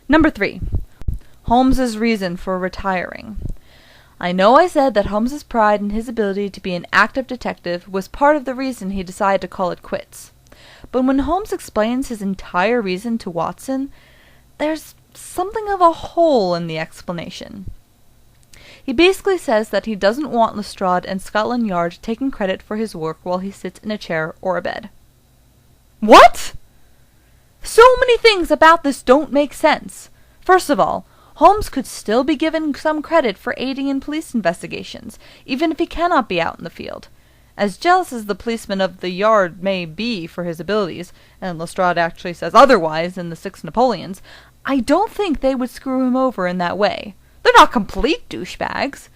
Number 3. Holmes's reason for retiring. I know I said that Holmes's pride in his ability to be an active detective was part of the reason he decided to call it quits. But when Holmes explains his entire reason to Watson, there's something of a hole in the explanation. He basically says that he doesn't want Lestrade and Scotland Yard taking credit for his work while he sits in a chair or a bed. What? So many things about this don't make sense. First of all, Holmes could still be given some credit for aiding in police investigations, even if he cannot be out in the field. As jealous as the policemen of the Yard may be for his abilities, and Lestrade actually says otherwise in the Six Napoleons, I don't think they would screw him over in that way. They're not complete douchebags.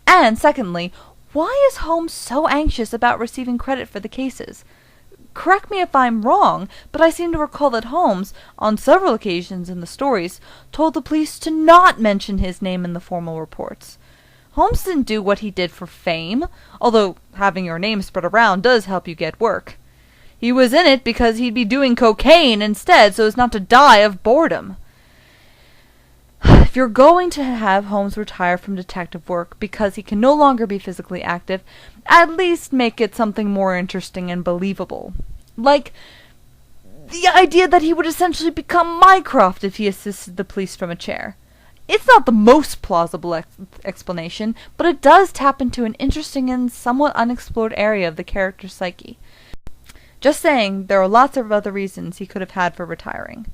And secondly, why is Holmes so anxious about receiving credit for the cases? Correct me if I'm wrong, but I seem to recall that Holmes, on several occasions in the stories, told the police to not mention his name in the formal reports. Holmes didn't do what he did for fame, although having your name spread around does help you get work. He was in it because he'd be doing cocaine instead so as not to die of boredom. If you're going to have Holmes retire from detective work because he can no longer be physically active, at least make it something more interesting and believable. Like the idea that he would essentially become Mycroft if he assisted the police from a chair. It's not the most plausible explanation, but it does tap into an interesting and somewhat unexplored area of the character's psyche. Just saying, there are lots of other reasons he could have had for retiring.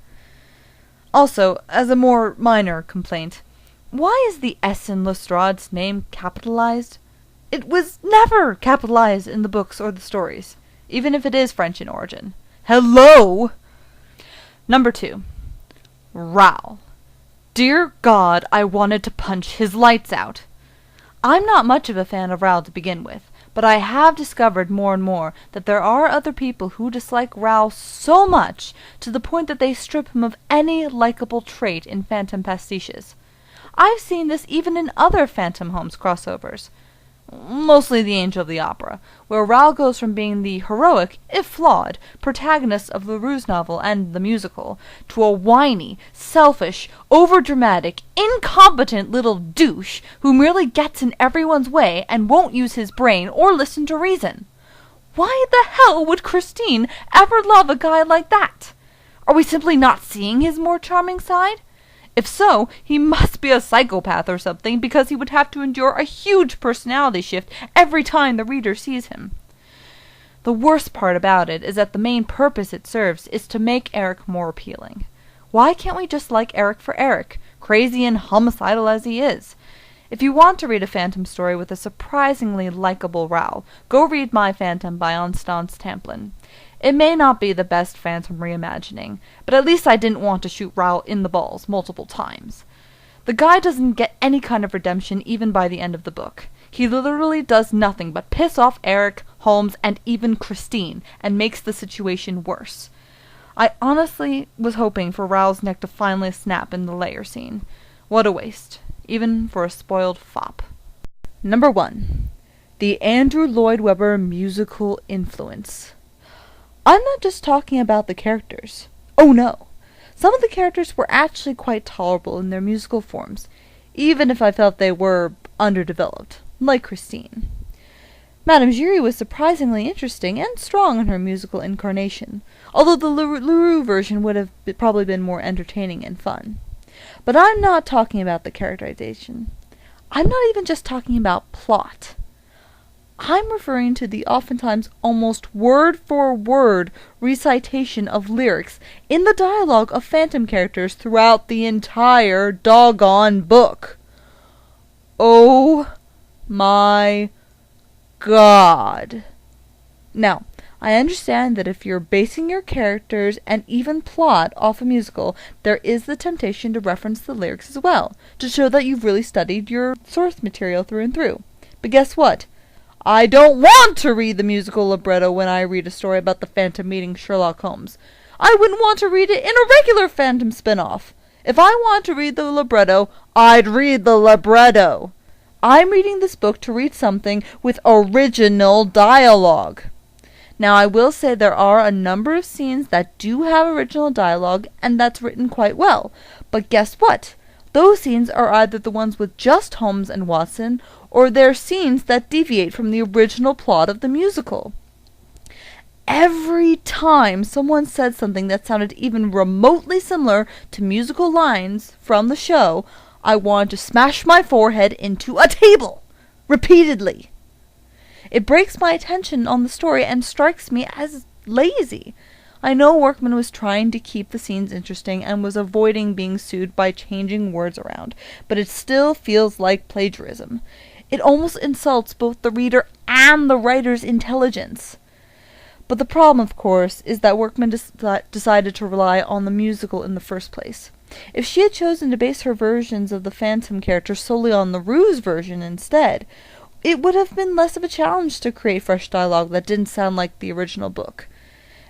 Also, as a more minor complaint, why is the S in Lestrade's name capitalized? It was never capitalized in the books or the stories, even if it is French in origin. Hello! Number 2. Raoul. Dear God, I wanted to punch his lights out. I'm not much of a fan of Raoul to begin with, but I have discovered more and more that there are other people who dislike Raoul so much to the point that they strip him of any likable trait in Phantom pastiches. I've seen this even in other Phantom Holmes crossovers. Mostly The Angel of the Opera, where Raoul goes from being the heroic, if flawed, protagonist of Leroux's novel and the musical, to a whiny, selfish, overdramatic, incompetent little douche who merely gets in everyone's way and won't use his brain or listen to reason. Why the hell would Christine ever love a guy like that? Are we simply not seeing his more charming side? If so, he must be a psychopath or something, because he would have to endure a huge personality shift every time the reader sees him. The worst part about it is that the main purpose it serves is to make Eric more appealing. Why can't we just like Eric for Eric, crazy and homicidal as he is? If you want to read a Phantom story with a surprisingly likable Raoul, go read My Phantom by Constance Tamplin. It may not be the best Phantom reimagining, but at least I didn't want to shoot Raoul in the balls multiple times. The guy doesn't get any kind of redemption even by the end of the book. He literally does nothing but piss off Eric, Holmes, and even Christine, and makes the situation worse. I honestly was hoping for Raoul's neck to finally snap in the layer scene. What a waste, even for a spoiled fop. Number 1. The Andrew Lloyd Webber musical influence. I'm not just talking about the characters. Oh no! Some of the characters were actually quite tolerable in their musical forms, even if I felt they were underdeveloped, like Christine. Madame Giry was surprisingly interesting and strong in her musical incarnation, although the Leroux version would have probably been more entertaining and fun. But I'm not talking about the characterization. I'm not even just talking about plot. I'm referring to the oftentimes almost word-for-word recitation of lyrics in the dialogue of Phantom characters throughout the entire doggone book. Oh my God. Now, I understand that if you're basing your characters and even plot off a musical, there is the temptation to reference the lyrics as well, to show that you've really studied your source material through and through. But guess what? I don't want to read the musical libretto when I read a story about the Phantom meeting Sherlock Holmes. I wouldn't want to read it in a regular Phantom spin-off. If I want to read the libretto, I'd read the libretto. I'm reading this book to read something with original dialogue. Now, I will say there are a number of scenes that do have original dialogue, and that's written quite well. But guess what? Those scenes are either the ones with just Holmes and Watson, or they're scenes that deviate from the original plot of the musical. Every time someone said something that sounded even remotely similar to musical lines from the show, I wanted to smash my forehead into a table, repeatedly. It breaks my attention on the story and strikes me as lazy. I know Workman was trying to keep the scenes interesting and was avoiding being sued by changing words around, but it still feels like plagiarism. It almost insults both the reader and the writer's intelligence. But the problem, of course, is that Workman decided to rely on the musical in the first place. If she had chosen to base her versions of the Phantom character solely on the Ruse version instead, it would have been less of a challenge to create fresh dialogue that didn't sound like the original book.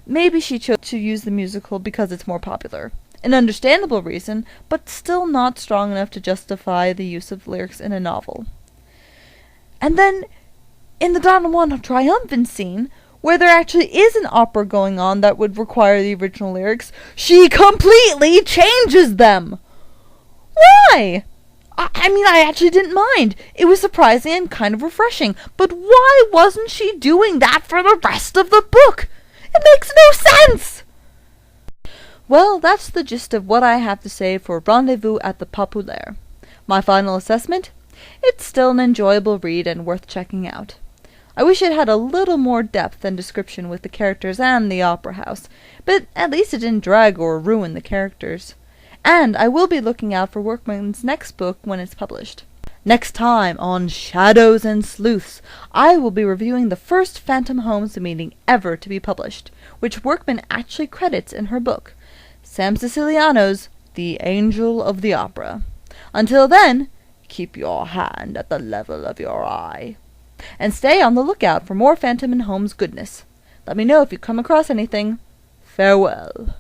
Maybe she chose to use the musical because it's more popular. An understandable reason, but still not strong enough to justify the use of lyrics in a novel. And then, in the Don Juan triumphant scene, where there actually is an opera going on that would require the original lyrics, she completely changes them! Why? I actually didn't mind. It was surprising and kind of refreshing. But why wasn't she doing that for the rest of the book? It makes no sense! Well, that's the gist of what I have to say for Rendezvous at the Populaire. My final assessment? It's still an enjoyable read and worth checking out. I wish it had a little more depth and description with the characters and the opera house, but at least it didn't drag or ruin the characters. And I will be looking out for Workman's next book when it's published. Next time on Shadows and Sleuths, I will be reviewing the first Phantom Holmes meeting ever to be published, which Workman actually credits in her book, Sam Siciliano's The Angel of the Opera. Until then, keep your hand at the level of your eye. And stay on the lookout for more Phantom and Holmes goodness. Let me know if you come across anything. Farewell.